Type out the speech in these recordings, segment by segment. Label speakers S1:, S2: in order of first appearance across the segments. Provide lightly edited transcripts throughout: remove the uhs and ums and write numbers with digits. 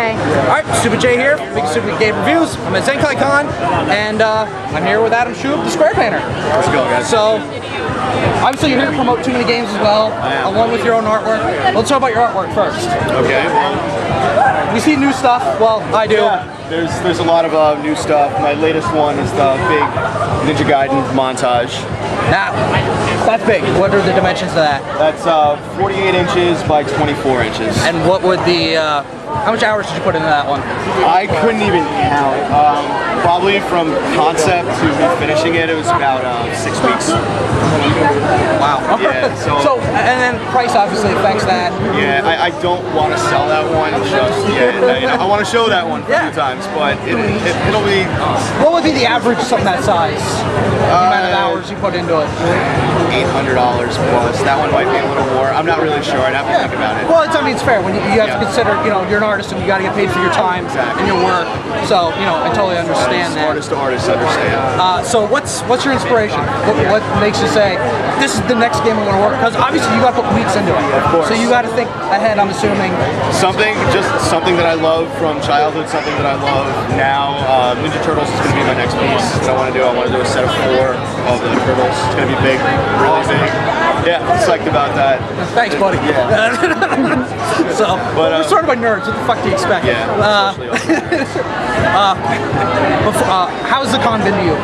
S1: Okay.
S2: Alright, Stupid J here, Big and Stoopid Game Reviews. I'm at Zenkaikon, and I'm here with Shub, the square painter.
S3: Let's go, guys.
S2: So, obviously you're here to promote too many games as well, along with your own artwork. Let's talk about your artwork first.
S3: Okay.
S2: We see new stuff, well, I do.
S3: Yeah, there's a lot of new stuff. My latest one is the big Zenkaikon montage.
S2: Now, that's big. What are the dimensions of that?
S3: That's 48 inches by 24 inches.
S2: And what would the, how much hours did you put into that one?
S3: I couldn't even count. Probably from concept to me finishing it, it was about 6 weeks.
S2: Wow.
S3: Yeah,
S2: so, and then price obviously affects that.
S3: Yeah, I don't want to sell that one just yet. I want to show that one a few times, but it'll be...
S2: What would be the average of something that size? The amount of hours you put into it?
S3: $800 plus. That one might be a little more. I'm not really sure. I'd have to think about it.
S2: Well, I mean, it's fair. When you have to consider, you're an artist and you got to get paid for your time and your work. So, I totally understand that.
S3: Artist to artist understand.
S2: So what's your inspiration? What makes you say, this is the next game I'm going to work? Because obviously you got to put weeks into it.
S3: Of course.
S2: So you got to think ahead, I'm assuming.
S3: Something that I love from childhood, something that I love now. Ninja Turtles is going to be my next piece that I want to do. I want to do a set of 4 of the Turtles. It's going to be big, really big. Yeah, I'm psyched about that.
S2: Thanks, buddy.
S3: Yeah.
S2: But we're sort of nerds. What the fuck do you expect?
S3: Yeah.
S2: How's the con been to you?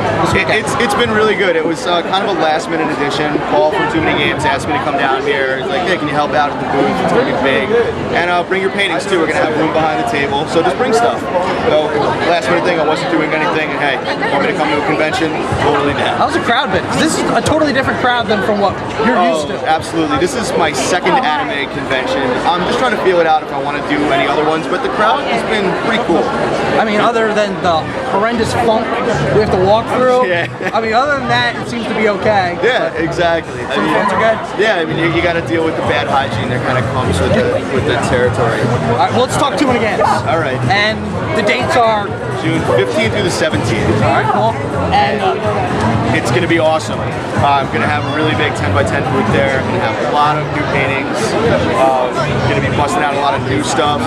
S3: It's been really good. It was kind of a last-minute addition. Paul from Too Many Games asked me to come down here. He's like, hey, can you help out at the booth? It's going to be big. And bring your paintings too. We're going to have room behind the table. So just bring stuff. So last-minute thing, I wasn't doing anything. And hey, want me to come to a convention? Totally down.
S2: How's the crowd been? This is a totally different crowd than from what you're used to.
S3: Absolutely. This is my second anime convention. I'm just trying to feel it out if I want to do any other ones, but the crowd has been pretty cool.
S2: I mean, other than the horrendous funk we have to walk through, I mean, other than that, it seems to be okay.
S3: Yeah, exactly.
S2: Some fans are good?
S3: Yeah, I mean, you got to deal with the bad hygiene that kind of comes with the territory.
S2: All right, well, let's talk Too Many Games.
S3: All right.
S2: And the dates are?
S3: June 15th through the 17th.
S2: All right, cool. And
S3: it's going to be awesome. I'm going to have a really big 10x10 booth there. I'm going to have a lot of new paintings. Going to be busting out a lot of new stuff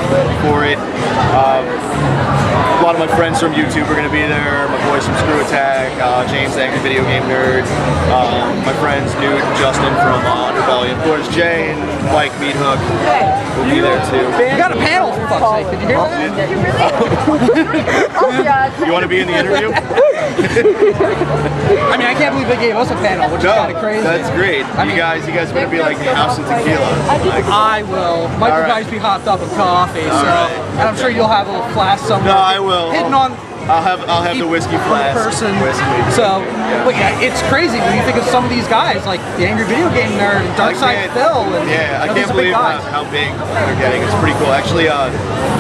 S3: for it. A lot of my friends from YouTube are going to be there. My boys from Screw Attack, James, the Angry Video Game Nerd. My friends Newt and Justin from Underbelly. Of course, Jay and Mike Meathook will be there too.
S2: You got a panel, for fuck's sake. Did you hear that?
S3: You want to be in the interview?
S2: I mean, I can't believe they gave us a panel, which is kind of crazy.
S3: That's great. You guys better be like House and Tequila.
S2: I will. Might you guys be hopped up with coffee, and I'm sure you'll have a little flask somewhere.
S3: No, I will.
S2: Hidden on.
S3: I'll have the whiskey flask.
S2: Person.
S3: Whiskey.
S2: So, but yeah, it's crazy when you think of some of these guys, like the Angry Video Game Nerd and Darkside Phil. And,
S3: I can't believe how big they're getting. It's pretty cool. Actually,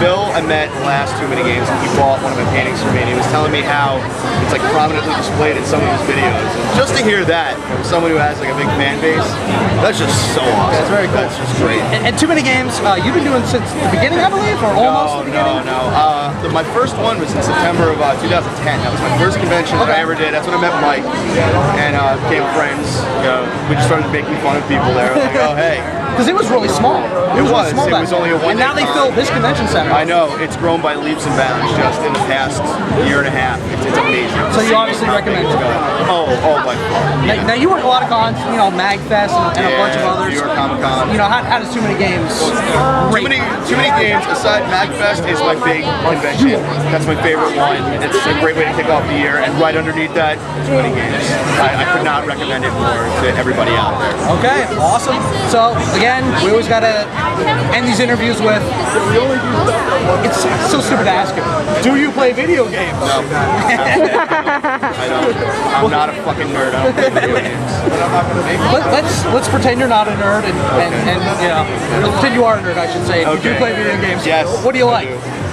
S3: Phil I met last Too Many Games, and he bought one of my paintings for me, and he was telling me how it's like prominently displayed in some of his videos. And just to hear that from someone who has like a big fan base, that's just so awesome.
S2: That's very cool.
S3: That's just great.
S2: And Too Many Games, you've been doing since the beginning, I believe, or almost the beginning?
S3: No. My first one was in September of 2010. That was my first convention that I ever did. That's when I met Mike and became friends. We just started making fun of people there. Like, oh, hey.
S2: Because it was really small.
S3: It was only a one-day.
S2: And now they fill this convention center.
S3: I know. It's grown by leaps and bounds just in the past year and a half. It's amazing.
S2: So you obviously recommend it.
S3: Oh, by far.
S2: Now you work a lot of cons, MagFest and a bunch of others.
S3: New York Comic Con.
S2: How does Too Many Games?
S3: Too many games. Aside, MagFest is my big convention. That's my favorite one. It's a great way to kick off the year. And right underneath that, Too Many Games. I could not recommend it more to everybody out there.
S2: Okay, awesome. So again, we always gotta end these interviews with. It's so stupid to ask you. Do you play video games?
S3: No. I don't. I'm not a fucking nerd. I don't play video games.
S2: Let's pretend you're not a nerd and let's pretend you are a nerd, I should say. You do play video games.
S3: Yes.
S2: What do you like?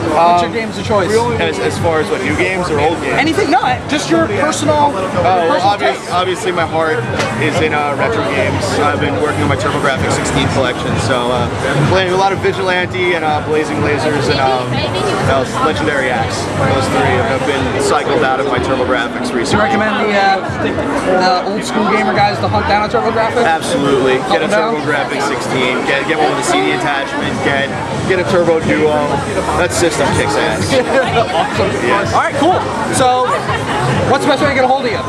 S2: What's your games of choice?
S3: As far as what, new games or old games?
S2: Anything? No, just your personal.
S3: Obviously my heart is in retro games. I've been working on my TurboGrafx 16 collection, so playing a lot of Vigilante and Blazing Lasers and else? Legendary Axe. Those three have been cycled out of my TurboGrafx
S2: Do you
S3: recently.
S2: recommend the old school gamer guys to hunt down a TurboGrafx?
S3: Absolutely. Get a
S2: Down?
S3: TurboGrafx 16. Get one with a CD attachment. Get a Turbo Duo. That system kicks ass.
S2: Awesome.
S3: Yes.
S2: All right, cool. So, what's the best way to get a hold of you?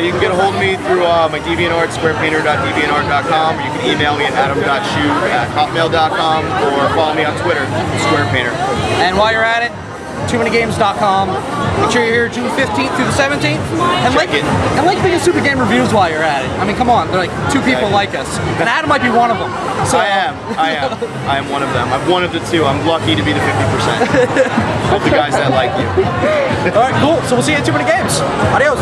S3: You can get a hold of me through my DeviantArt, squarepainter.deviantart.com, or you can email me at adam.shub@hotmail.com, or follow me on Twitter, squarepainter.
S2: And while you're at it, toomanagames.com. Make sure you're here June 15th through the 17th. And
S3: Check it.
S2: And like Big And Stoopid game reviews while you're at it. I mean, come on, they're like two people like us. And Adam might be one of them. So,
S3: I am one of them. I'm one of the two. I'm lucky to be the 50% of the guys that like you.
S2: All right, cool. So we'll see you at Too Many Games. Adios.